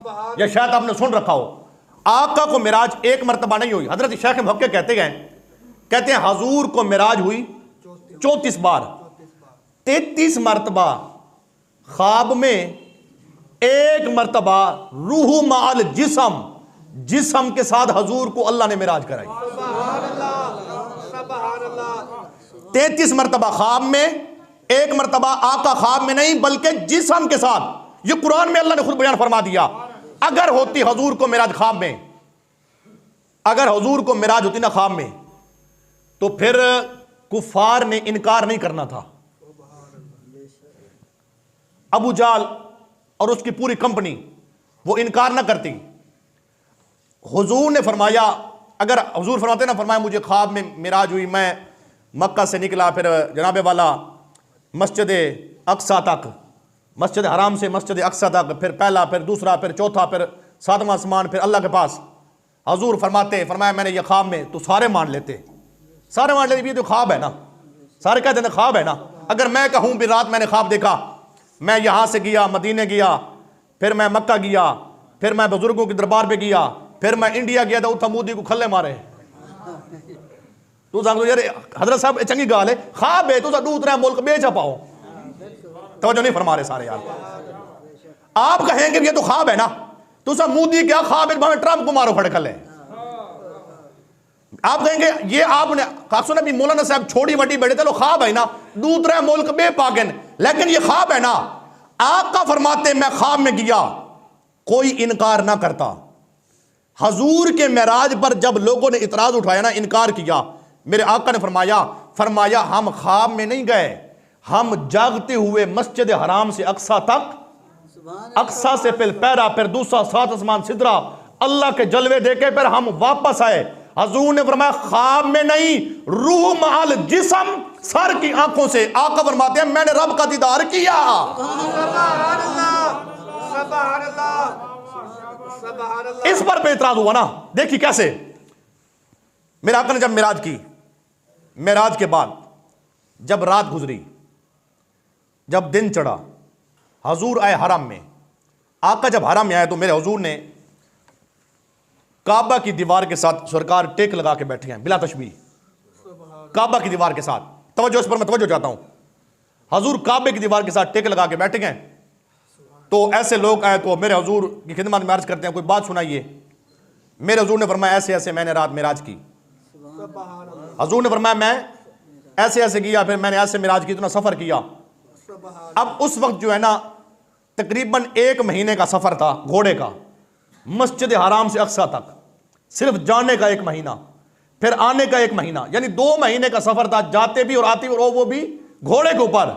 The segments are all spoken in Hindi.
या शायद आपने सुन रखा हो, आका को मिराज एक मरतबा नहीं हुई। हजरत शेख मुहक्के कहते हैं हजूर को मिराज हुई 34 बार, 33 मरतबा ख्वाब में, एक मरतबा रूह माल जिसम के साथ हजूर को अल्लाह ने मिराज कराई। 33 मरतबा ख्वाब में, एक मरतबा आका ख्वाब में नहीं बल्कि जिसम के साथ। ये कुरान में अल्लाह ने खुद बयान फरमा दिया। अगर होती हजूर को मिराज ख्वाब में, अगर हजूर को मिराज होती ना ख्वाब में, तो फिर कुफार ने इनकार नहीं करना था। अबू जाल और उसकी पूरी कंपनी वो इनकार ना करती। हुजूर ने फरमाया, अगर हुजूर फरमाते ना, फरमाया मुझे ख्वाब में मिराज हुई, मैं मक्का से निकला, फिर जनाब वाला मस्जिद अक्सा तक, मस्जिद हराम से मस्जिद अक्सा तक, फिर पहला, फिर दूसरा, फिर चौथा, फिर सातवां आसमान, फिर अल्लाह के पास। हजूर फरमाया मैंने ये ख्वाब में, तो सारे मान लेते, सारे मान लेते, ये तो ख्वाब है ना, सारे कहते हैं ख्वाब है ना। अगर मैं कहूं भी रात मैंने ख्वाब देखा, मैं यहां से गया मदीने गया, फिर मैं मक्का गया, फिर मैं बुजुर्गों के दरबार पे गया, फिर मैं इंडिया गया, तो उथा मोदी को खल्ले मारे, तू यार हजरत साहब चंगी गाल है, ख्वाब है तो दूसरा मुल्क बेच पाओ। तवज्जो नहीं फरमा रहे सारे यार। आप कहेंगे ये तो ख्वाब है ना, तो सब मोदी क्या ख्वाब है, ट्रंप को मारो फड़े खले। आप कहेंगे ये आपने कासो नबी मौलाना साहब छोड़ी वड्डी बैठे, चलो ख्वाब है ना, दूसरा मुल्क बेपागन, लेकिन ये ख्वाब है ना। आका फरमाते मैं ख्वाब में गया, कोई इनकार ना करता। हजूर के मेराज पर जब लोगों ने इतराज उठाया ना, इनकार किया, मेरे आका ने फरमाया हम ख्वाब में नहीं गए, हम जागते हुए मस्जिद हराम से अक्सा तक, अक्सा से फिर पैरा, फिर दूसरा, सात आसमान, सिदरा, अल्लाह के जलवे देखे, फिर हम वापस आए। हजूर ने फरमाया ख्वाब में नहीं, रूह माल जिसम, सर की आंखों से। आका फरमाते हैं मैंने रब का दीदार किया। इस पर एतराज हुआ ना, देखिए कैसे मेरे आका ने जब मिराज की, मिराज के बाद जब रात गुजरी, जब दिन चढ़ा, हजूर आए हरम में। आका जब हरम में आए तो मेरे हजूर ने काबा की दीवार के साथ सरकार टेक लगा के बैठे हैं, बिला तशबीह, काबा की दीवार के साथ। तवज्जो, इस पर मैं तवज्जो चाहता हूं। हजूर काबे की दीवार के साथ टेक लगा के बैठे हैं, तो ऐसे लोग आए तो मेरे हजूर की खिदमत में अर्ज करते हैं कोई बात सुनाइए। मेरे हजूर ने फरमाया ऐसे ऐसे मैंने रात मिराज की। हजूर ने फरमाया मैं ऐसे ऐसे किया, फिर मैंने ऐसे मिराज की, इतना सफर किया। अब उस वक्त जो है ना तकरीबन 1 महीने का सफर था घोड़े का, मस्जिद हराम से अक्सा तक, सिर्फ जाने का 1 महीना, फिर आने का 1 महीना, यानी 2 महीने का सफर था, जाते भी और आते भी, और वो भी घोड़े के ऊपर।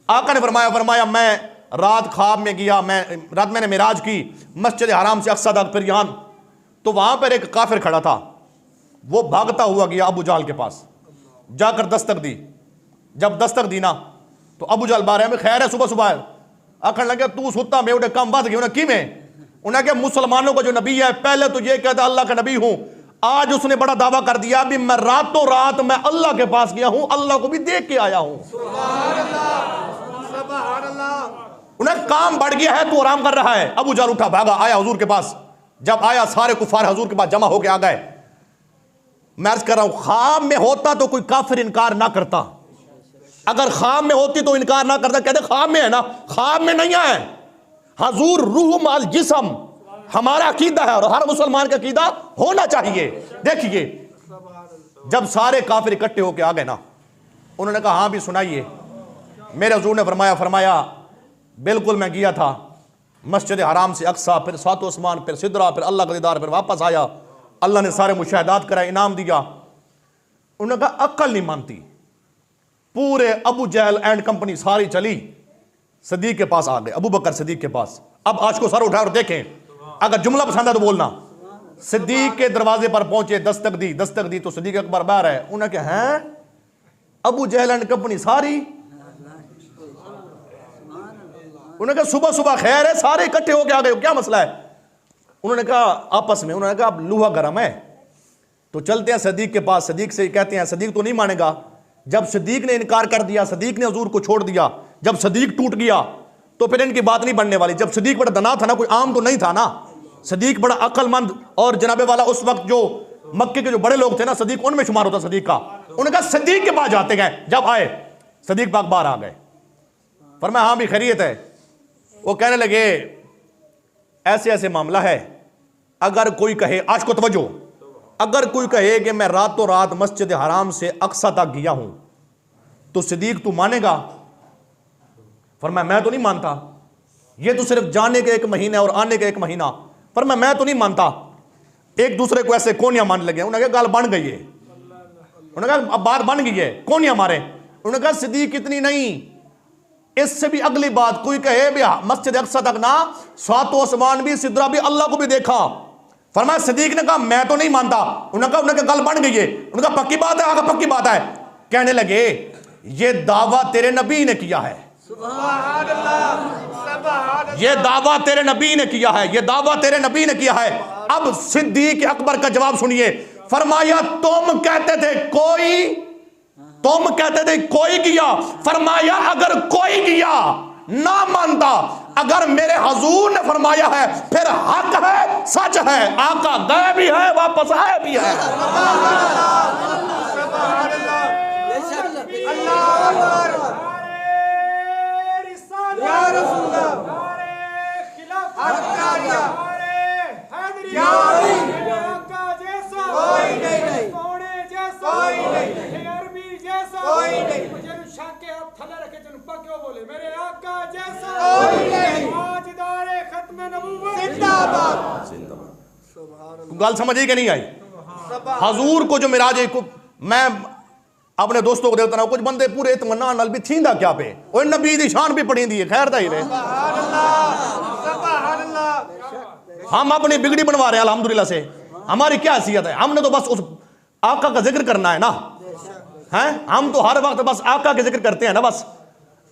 आका ने फरमाया मैं रात ख्वाब में गया, मैं रात मैंने मिराज की मस्जिद हराम से अक्सा तक, फिर यहां, तो वहां पर एक काफिर खड़ा था, वो भागता हुआ गया अबू जाल के पास, जाकर दस्तक दी। जब दस्तक दी ना तो अबू जाल बारे में खैर है, सुबह सुबह आखन लगे तू सुता में उठे कम बात गई कि में। उन्हें क्या मुसलमानों का जो नबी है पहले तो ये कहता अल्लाह का नबी हूं, आज उसने बड़ा दावा कर दिया भी मैं रातों रात मैं अल्लाह के पास गया हूं, अल्लाह को भी देख के आया हूं। उन्हें काम बढ़ गया है, तू आराम कर रहा है। अबू जाल उठा भागा, आया हुजूर के पास। जब आया सारे कुफार हुजूर के पास जमा होके आ गए। मैं अर्ज कर रहा हूं ख्वाब में होता तो कोई काफिर इनकार ना करता, अगर ख्वाब में होती तो इनकार ना करता, कहते ख्वाब में है ना, ख्वाब में नहीं है। हजूर रूह माल जिसम हमारा अकीदा है और हर मुसलमान का अकीदा होना चाहिए। देखिए जब सारे काफिर इकट्ठे होके आ गए ना, उन्होंने कहा हाँ भी सुनाइए। मेरे हजूर ने फरमाया बिल्कुल मैं गया था मस्जिद हराम से अक्सा, फिर सातों आसमान, फिर सिदरा, फिर अल्लाह का दीदार, फिर वापस आया। अल्लाह ने सारे मुशाहिदात कराए, इनाम दिया। उन्होंने कहा अक्ल नहीं मानती। पूरे अबू जहल एंड कंपनी सारी चली सदीक के पास आ गए, अबू बकर सदीक के पास। अब आज को सर उठा और देखें, अगर जुमला पसंद है तो बोलना। सदीक के दरवाजे पर पहुंचे, दस्तक दी तो सदीक अकबर बाहर है। उन्होंने कहा हैं अबू जहल एंड कंपनी सारी। उन्होंने कहा सुबह सुबह खैर है, सारे इकट्ठे होके आ गए, क्या मसला है? उन्होंने कहा आपस में, उन्होंने कहा अब लूहा गर्म है तो चलते हैं सदीक के पास। सदीक से कहते हैं, सदीक तो नहीं मानेगा। जब सदीक ने इनकार कर दिया, सदीक ने हुजूर को छोड़ दिया, जब सदीक टूट गया तो फिर इनकी बात नहीं बनने वाली। जब सदीक बड़ा दना था ना, कोई आम तो नहीं था ना, सदीक बड़ा अक्लमंद और जनाबे वाला, उस वक्त जो मक्के के जो बड़े लोग थे ना, सदीक उनमें शुमार होता सदीक का। उन्होंने कहा सदीक के पास जाते गए, जब आए सदीक पाक बाहर आ गए, फरमाया हाँ भी खैरियत है। वो कहने लगे ऐसे ऐसे मामला है, अगर कोई कहे, आज को तवज्जो, अगर कोई कहे कि मैं रातों रात मस्जिद हराम से अक्सा तक गया हूं तो सदीक तू मानेगा? फरमाया मैं तो नहीं मानता, ये तो सिर्फ जाने के 1 महीना और आने के 1 महीना। फरमाया मैं तो नहीं मानता। एक दूसरे को ऐसे कोनिया मारने लगे। उन्होंने कहा गाल बन गई है, उन्होंने कहा अब बात बन गई है, कोनिया मारे। उन्होंने कहा सदीक इतनी नहीं, इससे भी अगली बात, कोई कहे भी मस्जिद अक्सा तक ना, 7 आसमान भी, सिदरा भी, अल्लाह को भी देखा। फरमाया सदीक ने कहा मैं तो नहीं मानता। उन्होंने कहा गल बन गई है। उन्होंने कहा पक्की बात है? आगे पक्की बात है। कहने लगे ये दावा तेरे नबी ने किया है, ये दावा तेरे नबी ने किया है, ये दावा तेरे नबी ने किया है। अब सिद्दीक अकबर का जवाब सुनिए। फरमाया तुम कहते थे कोई, तुम कहते थे कोई किया। फरमाया अगर कोई किया ना मानता, अगर मेरे हुजूर ने फरमाया है फिर हक है, सच है। आका गए भी है, वापस आए भी है। गल समझ ही कि नहीं आई? हजूर को जो मिराज को मैं अपने दोस्तों को देता ना, कुछ बंदे पूरे इत्मीनान नाल भी थींदा क्या पे, ओए नबी दी शान भी पढ़ी दी है, खैर दा ही रहे। हम अपनी बिगड़ी बनवा रहे हैं अल्हम्दुलिल्लाह से। हमारी क्या हैसियत है? हमने तो बस उस आका का जिक्र करना है ना, हैं? हम तो हर वक्त बस आका के जिक्र करते हैं ना, बस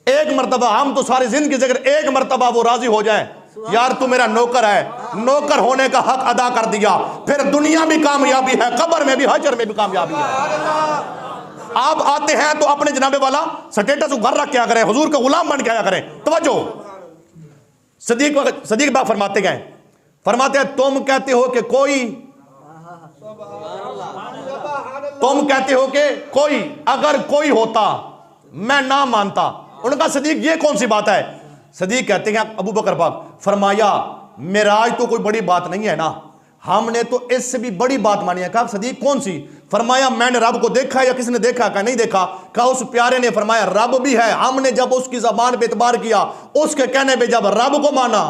एक मर्तबा, हम तो सारी जिंदगी जिक्र, एक मर्तबा वो राजी हो जाए, यार तू मेरा नौकर है, नौकर होने का हक अदा कर दिया, फिर दुनिया भी कामयाबी है, कब्र में भी, हशर में भी कामयाबी है। आप आते हैं तो अपने जनाबे वाला स्टेटस को घर रख क्या करें, हुजूर का गुलाम बन के आया करें। तवज्जो, सदीक बाग फरमाते गए, फरमाते हैं तुम कहते हो कि कोई, तुम कहते हो कि कोई, अगर कोई होता मैं ना मानता। उनका सदीक ये कौन सी बात है? सदीक कहते हैं अबू बकर पाक, फरमाया मेराज तो कोई बड़ी बात नहीं है ना, हमने तो इससे भी बड़ी बात मानी है। कहा सदीक कौन सी? फरमाया मैंने रब को देखा या किसी ने देखा? कहा नहीं देखा। कहा उस प्यारे ने फरमाया रब भी है, हमने जब उसकी जबान पे इतबार किया, उसके कहने पे जब रब को माना,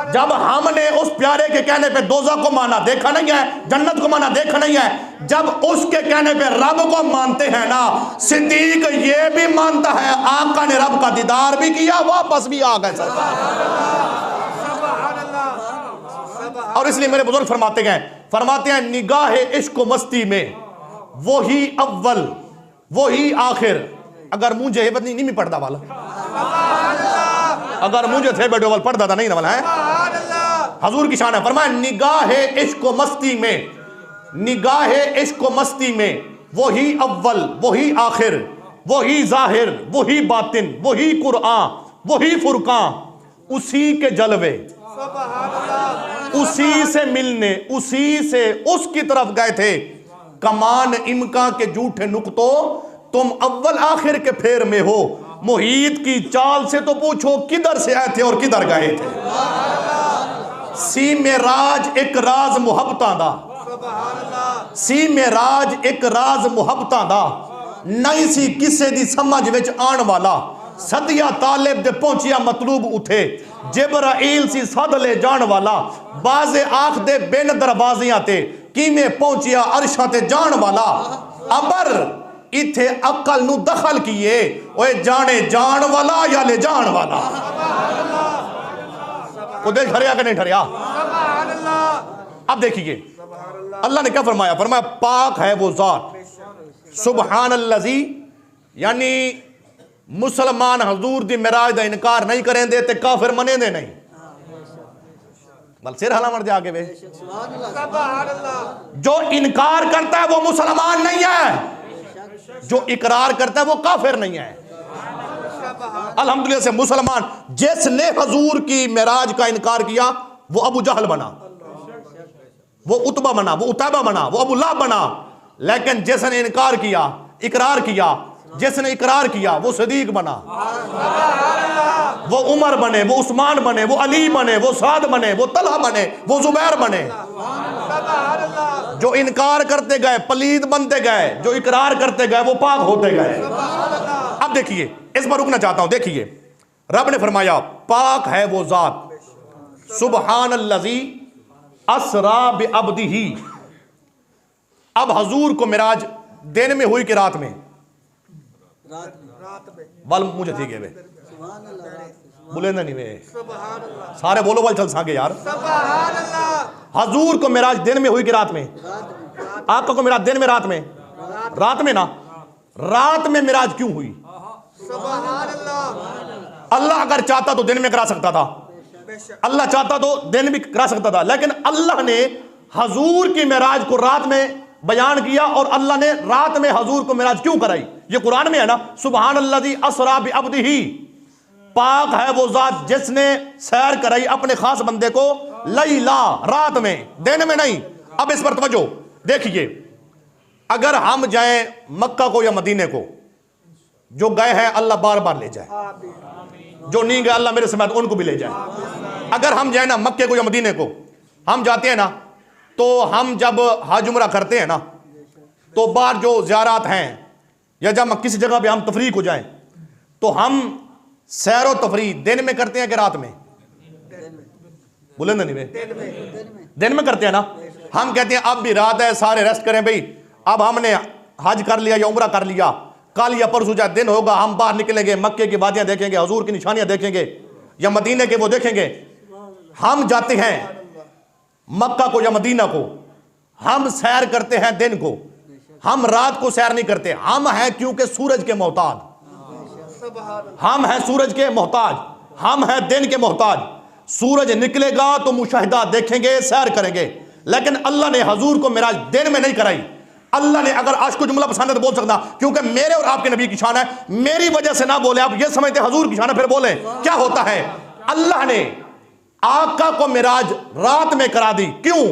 जब हमने उस प्यारे के कहने पे दोज़ख को माना, देखा नहीं है, जन्नत को माना, देखा नहीं है, जब उसके कहने पे रब को मानते हैं ना, सिद्दीक ये भी मानता है आका ने रब का दीदार भी किया, वापस भी आ गए सरकार। और इसलिए मेरे बुजुर्ग फरमाते गए, फरमाते हैं निगाह इश्क मस्ती में वही अव्वल वही आखिर। अगर मुझे हेबत नहीं पढ़ता वाला, अगर मुझे थे बैठो वाल पढ़ता था नहीं ना वाला है। हजूर की शान है, फरमाया निगाह इश्क मस्ती में, निगाह इश्क मस्ती में वही अव्वल वही आखिर, वही जाहिर वही बातिन, वही कुरआन वही फुरकान, उसी के जलवे, उसी से मिलने, उसी से उसकी तरफ गए थे। कमान इमका के झूठे नुक्तों, तुम अव्वल आखिर के फेर में हो। मुहीत की चाल से तो पूछो किधर से आए थे और किधर गए थे। सी में राज एक राज मुहब्बतां दा, सी में राज एक राज मुहब्बतां दा, नहीं सी किसे दी समझ विच आण वाला, सदिया तालिब दे पहुंचिया मतलूब उठे, जिब्राइल सी सद ले जान वाला, बाजे आख दे बिन दरवाजियां ते, किमें पहुंचिया अरशा ते जान वाला। अबर इथे अकल नु दखल किए, ओए जाने जान वाला या ले जान वाला। को देख ठहरिया कि नहीं ठहरिया? अब देखिए अल्लाह ने क्या फरमाया, फरमाया पाक है वो जात सुबहान अल्लज़ी, यानी मुसलमान हजूर दी मिराज दा इनकार नहीं करें दे ते काफिर मने दे नहीं। बल सिर हला मर जाके वे, जो इनकार करता है वो मुसलमान नहीं है, जो इकरार करता है वो काफिर नहीं है। अल्हम्दुलिल्लाह से मुसलमान। जिसने हजूर की मेराज का इनकार किया वो अबू जहल बना, वो उतबा बना, वो उतैबा बना, वो अबू लहब बना। लेकिन जिसने इनकार किया, इकरार किया, जिसने इकरार किया वो सदीक बना, वो उमर बने, वो उस्मान बने, वो अली बने, वो साद बने, वो तलहा बने, वो जुबैर बने। जो इनकार करते गए पलीद बनते गए, जो इकरार करते गए वो पाक होते गए। अब देखिए, इस पर रुकना चाहता हूं। देखिए, रब ने फरमाया पाक है वो जात, सुबहानल्लज़ी असरा बिअब्दिही। अब हजूर को मिराज दिन में हुई कि रात में? वाल मुझे ठीक है वे बोले नहीं वे सारे बोलो वाल चल सागे यार। हजूर को मिराज दिन में हुई कि रात में? आपका को मिराज दिन में रात में? रात में ना। रात में मिराज क्यों हुई? अल्लाह अगर चाहता तो दिन में करा सकता था, अल्लाह चाहता तो दिन भी करा सकता था, लेकिन अल्लाह ने हजूर की मिराज को रात में बयान किया। और अल्लाह ने रात में हजूर को मिराज क्यों कराई? ये कुरान में है ना, सुबहानल्लज़ी अस्रा बिअब्दिही। पाक है वो जात जिसने सैर कराई अपने खास बंदे को लैला, रात में, दिन में नहीं। अब इस पर तवज्जो देखिए, अगर हम जाएं मक्का को या मदीने को, जो गए हैं अल्लाह बार बार ले जाए, जो नहीं गए अल्लाह मेरे समेत उनको भी ले जाए। अगर हम जाए ना मक्के को या मदीने को, हम जाते हैं ना, तो हम जब हज उम्रा करते हैं ना, तो बाहर जो ज़ियारत हैं या जब किसी जगह पे हम तफरीक हो जाएं, तो हम सैर व तफरी दिन में करते हैं कि रात में? बोले नहीं वे दिन में करते हैं ना। हम कहते हैं अब भी रात है, सारे रेस्ट करें भाई, अब हमने हज कर लिया या उम्रा कर लिया, कल या परसों जब दिन होगा हम बाहर निकलेंगे, मक्के की वादियां देखेंगे, हजूर की निशानियां देखेंगे, या मदीने के वो देखेंगे। हम जाते हैं मक्का को या मदीना को, हम सैर करते हैं दिन को, हम रात को सैर नहीं करते। हम हैं क्योंकि सूरज के मोहताज, हम हैं सूरज के मोहताज, हम हैं दिन के मोहताज। सूरज निकलेगा तो मुशाहिदा देखेंगे, सैर करेंगे। लेकिन अल्लाह ने हजूर को मिराज दिन में नहीं कराई। अल्लाह ने, अगर आज को जुमला पसंद है तो बोल सकता, क्योंकि मेरे और आपके नबी की शान है, मेरी वजह से ना बोले, आप ये समझते हजूर की शान है, फिर बोले क्या होता है। अल्लाह ने आका को मिराज रात में करा दी। क्यों?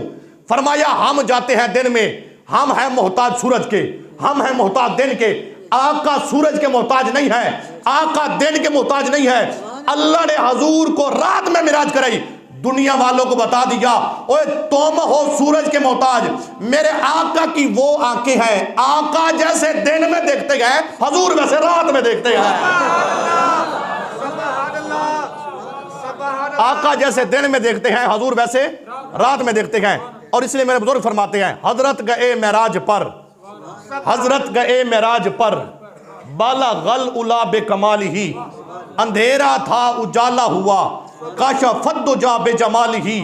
फरमाया हम जाते हैं दिन में, हम हैं मोहताज सूरज के, हम हैं मोहताज दिन के। आका सूरज के मोहताज नहीं है, आका दिन के मोहताज नहीं है। अल्लाह ने हजूर को रात में मिराज कराई, दुनिया वालों को बता दिया, ओए तुम हो सूरज के मोहताज, मेरे आका की वो आंखें हैं, आका जैसे दिन में देखते गए हजूर वैसे रात में देखते गए। आका जैसे दिन में देखते हैं हजूर वैसे रात में देखते हैं। और इसलिए मेरे बुजुर्ग फरमाते हैं, हजरत गए मेराज पर, हजरत गए मेराज पर, बाला गल उला बेकमाल ही, अंधेरा था उजाला हुआ, काशफत जा बेजमाल ही,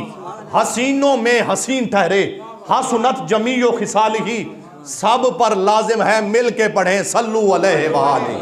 हसीनों में हसीन ठहरे, हसनत जमीयो खिसाल ही, सब पर लाजिम है मिल के पढ़े सल्लू अलैहि वाली।